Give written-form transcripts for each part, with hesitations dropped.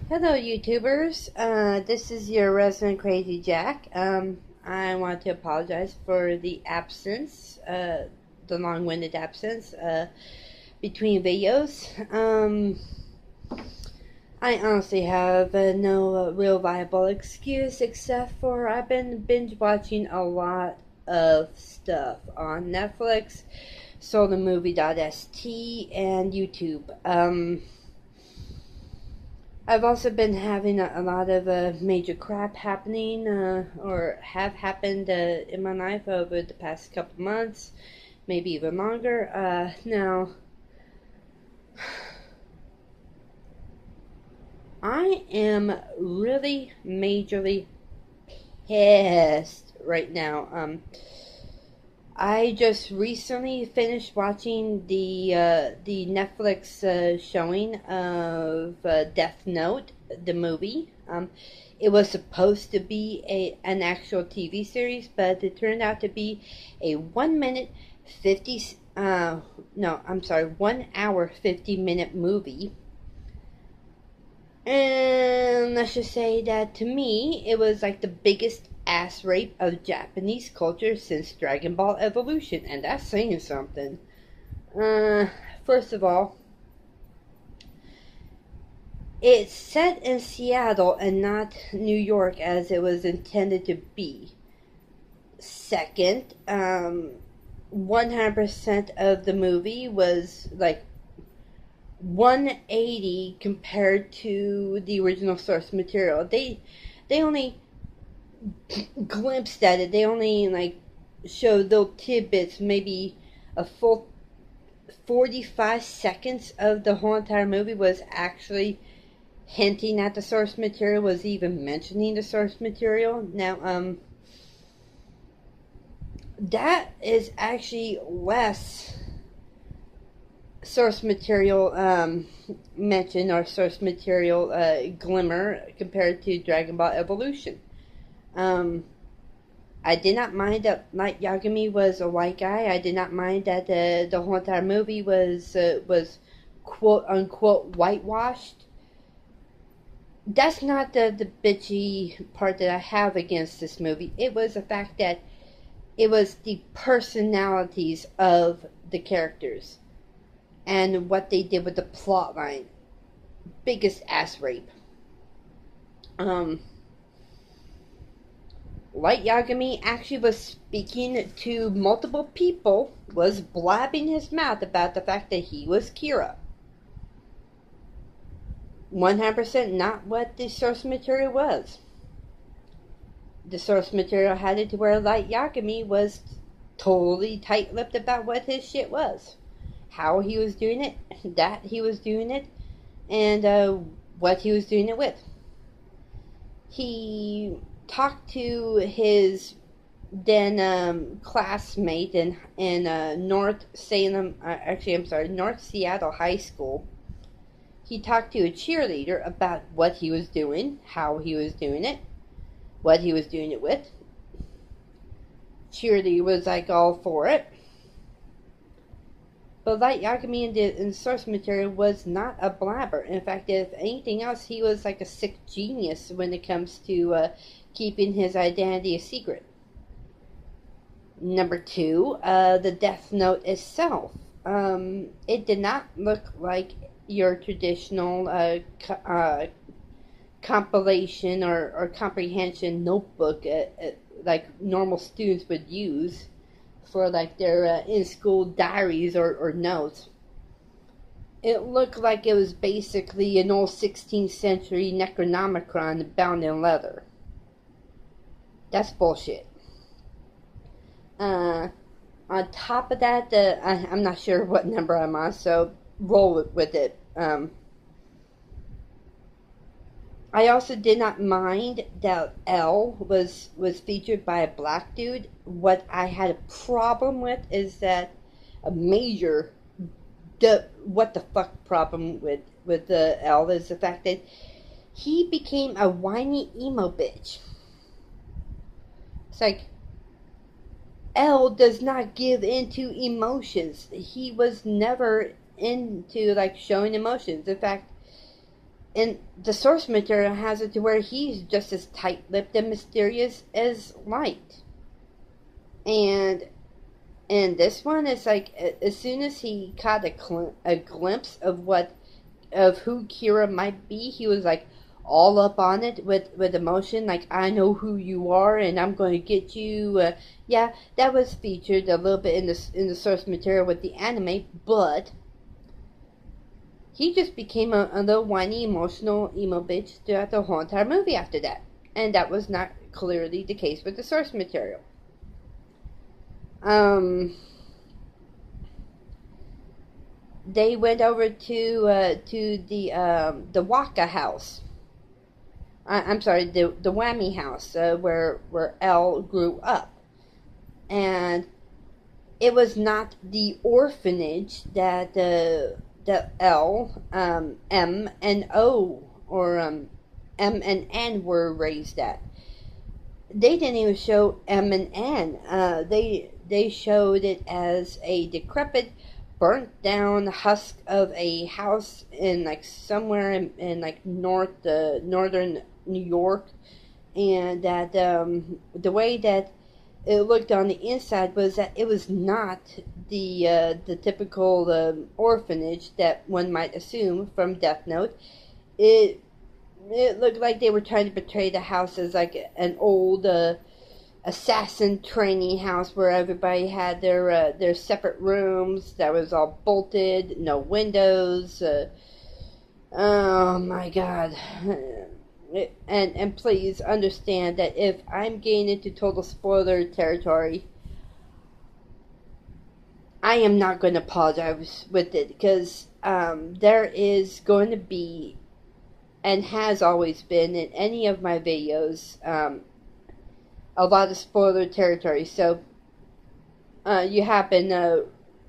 Hello, YouTubers. This is your resident crazy Jack. I want to apologize for the absence, the long-winded absence between videos. I honestly have no real viable excuse except for I've been binge watching a lot of stuff on Netflix, SolarMovie.st, and YouTube. I've also been having a lot of major crap happening, or have happened in my life over the past couple months, maybe even longer. Now, I am really majorly pissed right now. I just recently finished watching the Netflix showing of Death Note, the movie. It was supposed to be an actual TV series, but it turned out to be a 1 minute 50 no, I'm sorry, 1 hour 50-minute movie. And let's just say that to me, it was like the biggest ass rape of Japanese culture since Dragon Ball Evolution, and that's saying something. First of all, it's set in Seattle and not New York as it was intended to be. Second, 100% of the movie was like 180 compared to the original source material. They only glimpsed at it. They only like showed little tidbits, maybe a full 45 seconds of the whole entire movie was actually hinting at the source material, was even mentioning the source material. Now, that is actually less source material mention or source material glimmer compared to Dragon Ball Evolution. I did not mind that Light Yagami was a white guy. I did not mind that the whole entire movie was quote unquote whitewashed. That's not the bitchy part that I have against this movie. It was the fact that it was the personalities of the characters and what they did with the plot line. Biggest ass rape. Light Yagami actually was speaking to multiple people, was blabbing his mouth about the fact that he was Kira. 100% not what the source material was. The source material had it to where Light Yagami was totally tight-lipped about what his shit was. How he was doing it, that he was doing it, and what he was doing it with. He talked to his then classmate in North Seattle High School. He talked to a cheerleader about what he was doing, how he was doing it, what he was doing it with. Cheerleader was like all for it. But Light Yagami in the source material was not a blabber. In fact, if anything else, he was like a sick genius when it comes to keeping his identity a secret. Number two, the Death Note itself. It did not look like your traditional compilation or comprehension notebook like normal students would use for like their in-school diaries or notes. It looked like it was basically an old 16th century Necronomicon bound in leather. That's bullshit. On top of that, I'm not sure what number I'm on, so roll with it. I also did not mind that L was featured by a black dude. What I had a problem with is that a major what the fuck problem with the L is the fact that he became a whiny emo bitch. It's like L does not give into emotions. He was never into like showing emotions. In fact, and the source material has it to where he's just as tight-lipped and mysterious as Light. And in this one, it's like as soon as he caught a glimpse of who Kira might be, he was like all up on it with emotion, like, I know who you are and I'm going to get you. Yeah, that was featured a little bit in the source material with the anime, but he just became a little whiny, emotional emo bitch throughout the whole entire movie after that. And that was not clearly the case with the source material. They went over to the Waka house. I'm sorry, the Whammy house, where Elle grew up, and it was not the orphanage that Elle, M, and O, or M and N were raised at. They didn't even show M and N. They showed it as a decrepit, burnt down husk of a house in like somewhere in like northern New York, and that the way that it looked on the inside was that it was not the typical orphanage that one might assume from Death Note. It looked like they were trying to portray the house as like an old assassin training house where everybody had their separate rooms that was all bolted, no windows. Oh my God. And please understand that if I'm getting into total spoiler territory, I am not going to apologize with it, because there is going to be, and has always been in any of my videos, a lot of spoiler territory. So you have been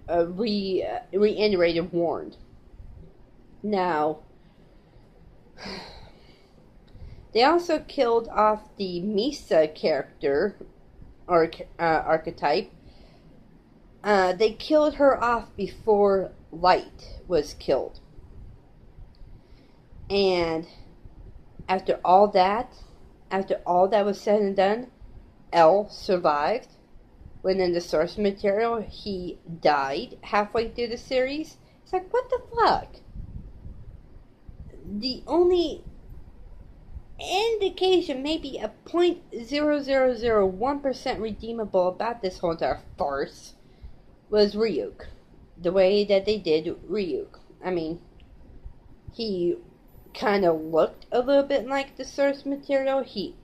reiterated, warned. Now, they also killed off the Misa character, or archetype. They killed her off before Light was killed. And after all that was said and done, L survived. When in the source material, he died halfway through the series. It's like, what the fuck? The only indication, maybe a 0.0001% redeemable about this whole entire farce, was Ryuk. The way that they did Ryuk. I mean, he kind of looked a little bit like the source material. He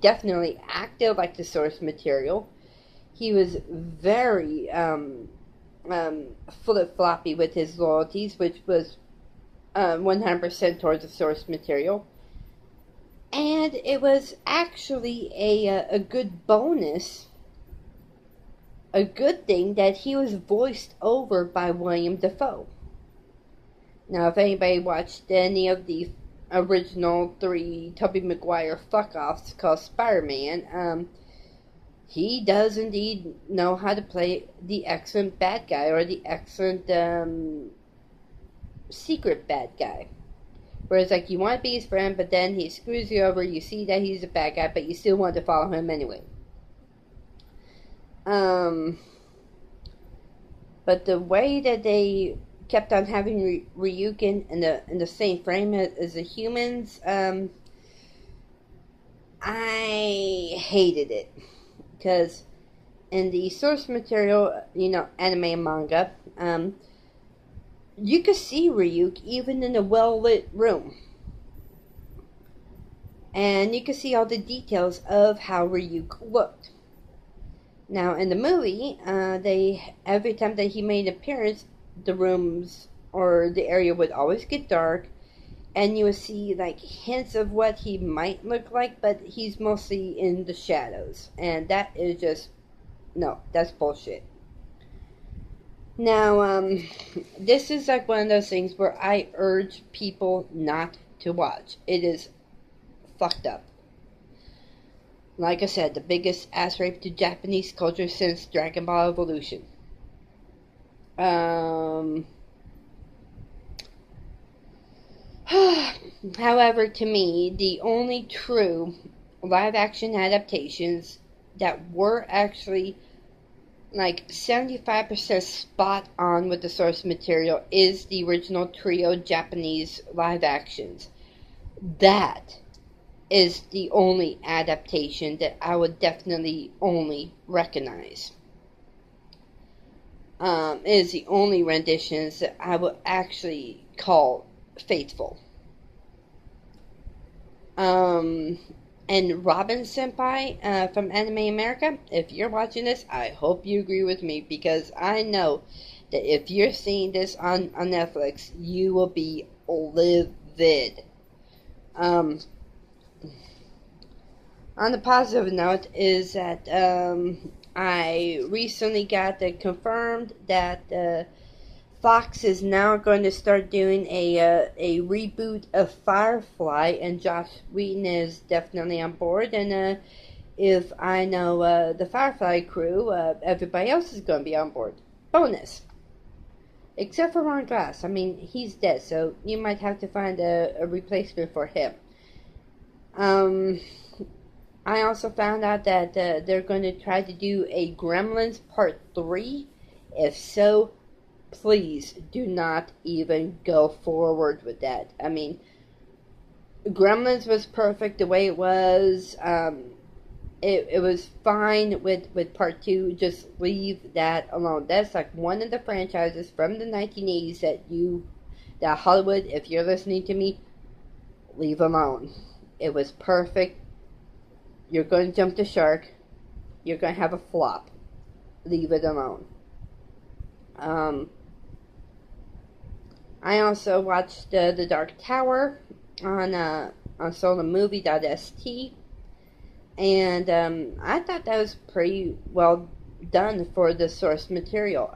definitely acted like the source material. He was very flip-floppy with his loyalties, which was 100% towards the source material. And it was actually a good bonus, a good thing, that he was voiced over by William Dafoe. Now, if anybody watched any of the original 3 Tobey Maguire fuck-offs called Spider-Man, he does indeed know how to play the excellent bad guy, or the excellent secret bad guy. Whereas, like, you want to be his friend, but then he screws you over, you see that he's a bad guy, but you still want to follow him anyway. But the way that they kept on having Ryukin in the same frame as the humans, I hated it. Because in the source material, anime and manga, you could see Ryuk even in a well-lit room. And you could see all the details of how Ryuk looked. Now, in the movie, every time that he made an appearance, the rooms or the area would always get dark, and you would see like hints of what he might look like, but he's mostly in the shadows. And that is just, no, that's bullshit. Now, this is like one of those things where I urge people not to watch. It is fucked up. Like I said, the biggest ass rape to Japanese culture since Dragon Ball Evolution. However, to me, the only true live action adaptations that were actually like 75% spot on with the source material is the original trio Japanese live actions. That is the only adaptation that I would definitely only recognize. Is the only renditions that I would actually call faithful. And Robin Senpai from Anime America, if you're watching this, I hope you agree with me, because I know that if you're seeing this on Netflix, you will be livid. On the positive note is that I recently got confirmed that Fox is now going to start doing a reboot of Firefly, and Joss Whedon is definitely on board. And if I know the Firefly crew, everybody else is going to be on board. Bonus. Except for Ron Glass. I mean, he's dead, so you might have to find a replacement for him. I also found out that they're going to try to do a Gremlins Part 3. If so, please do not even go forward with that. I mean, Gremlins was perfect the way it was. It was fine with part 2. Just leave that alone. That's like one of the franchises from the 1980s that Hollywood, if you're listening to me, leave alone. It was perfect. You're going to jump the shark. You're going to have a flop. Leave it alone. I also watched The Dark Tower on solomovie.st, and I thought that was pretty well done for the source material.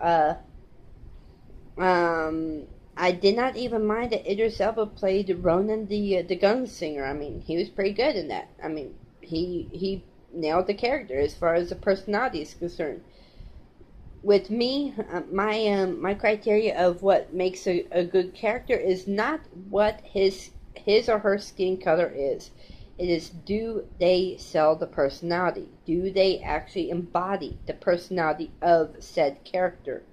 I did not even mind that Idris Elba played Ronan the gunslinger. I mean, he was pretty good in that. I mean, he nailed the character as far as the personality is concerned. With me, my criteria of what makes a good character is not what his or her skin color is. It is, do they sell the personality? Do they actually embody the personality of said character?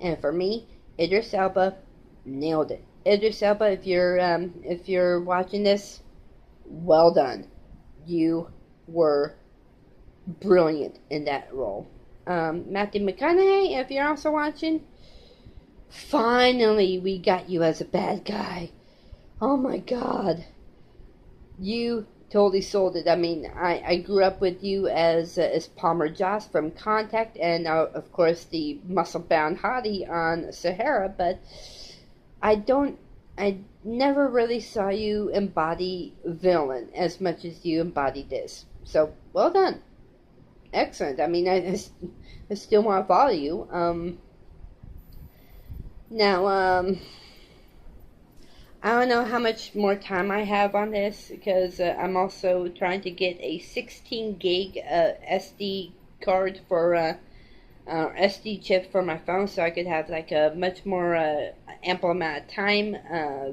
And for me, Idris Elba nailed it. Idris Elba, if you're watching this, well done. You were brilliant in that role. Matthew McConaughey, if you're also watching, finally we got you as a bad guy. Oh my god. You totally sold it. I mean, I grew up with you as Palmer Joss from Contact, and of course the muscle-bound hottie on Sahara, but I never really saw you embody villain as much as you embodied this. So, well done. Excellent. I mean, I still want to follow you. Now, I don't know how much more time I have on this, because I'm also trying to get a 16 gig SD card for SD chip for my phone, so I could have like a much more ample amount of time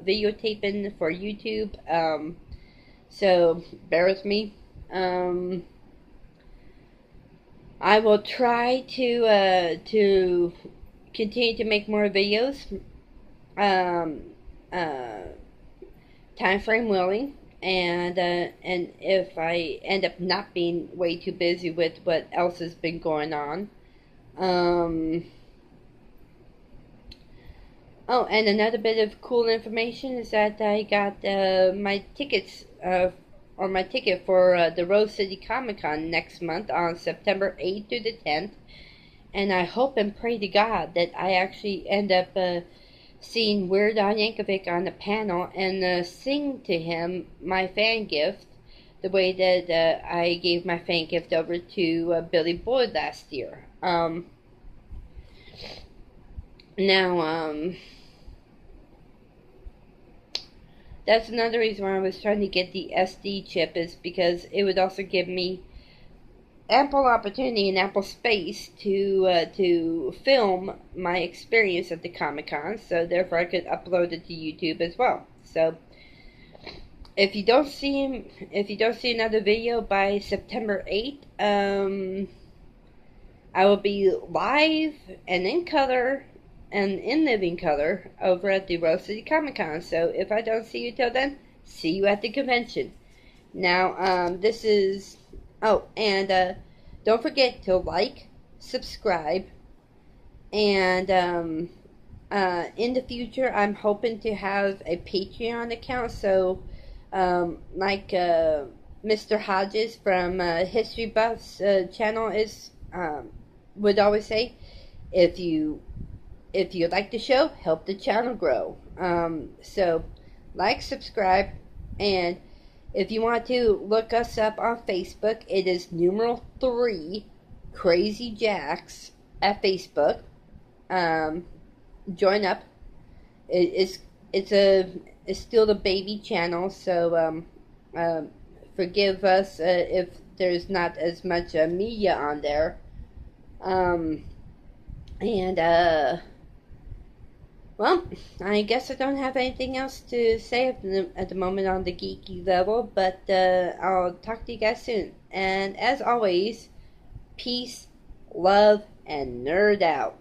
videotaping for YouTube. So bear with me. I will try to continue to make more videos. Time frame willing, and if I end up not being way too busy with what else has been going on. Oh, and another bit of cool information is that I got my tickets or my ticket for the Rose City Comic Con next month on September 8th through the 10th, and I hope and pray to God that I actually end up seeing Weird Al Yankovic on the panel and sing to him my fan gift, the way that I gave my fan gift over to Billy Boyd last year. That's another reason why I was trying to get the SD chip, is because it would also give me ample opportunity and ample space to film my experience at the Comic-Con, so therefore I could upload it to YouTube as well. So if you don't see another video by September 8th, I will be live and in color and in living color over at the Rose City Comic Con. So if I don't see you till then, see you at the convention. Now, this is, oh, and don't forget to like, subscribe, and in the future, I'm hoping to have a Patreon account. So, like Mr. Hodges from History Buffs channel is would always say, if you like the show, help the channel grow. So, like, subscribe, and if you want to look us up on Facebook, it is numeral 3 Crazy Jacks at Facebook. Join up. It's still the baby channel, so forgive us if there's not as much media on there. Well, I guess I don't have anything else to say at the moment on the geeky level, but I'll talk to you guys soon. And as always, peace, love, and nerd out.